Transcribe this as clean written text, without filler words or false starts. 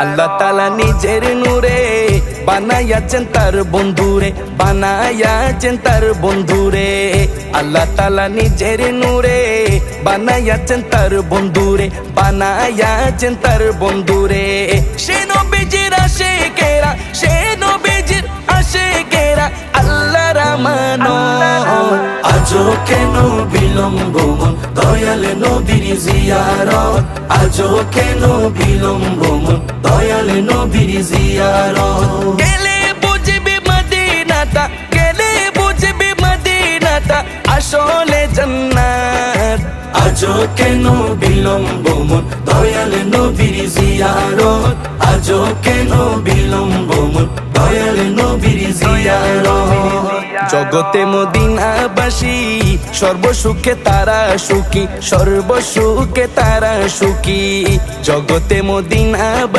আল্লাহ তাআলা নিজের নূরে বানাইয়াছেন তার বন্ধুরে, বানাইয়াছেন তার বন্ধুরে। আল্লাহ তাআলা নিজের নূরে বানাইয়াছেন তার বন্ধুরে, বানাইয়াছেন তার বন্ধুরে। সে নবীজির আশিকেরা, সে নবীজির আশিকেরা আল্লাহর আমানত। আজও কেন বিলম্ব মন দয়াল নবীর জিয়ারত, আজও কেন বিলম্ব মন দয়াল নবীর জিয়ারত। গেলে বুঝবি মদিনাটা, গেলে বুঝবি মদিনাটা আসলে জান্নাত। আজও কেন বিলম্ব মন দয়াল নবীর জিয়ারত, আজও কেন বিলম্ব মন দয়াল নবীর জিয়ারত। জগতে মদিনাবাসী সর্বসুখে তারা সুখী, সর্বসুখে তারা সুখী। জগতে মদিনাবাসী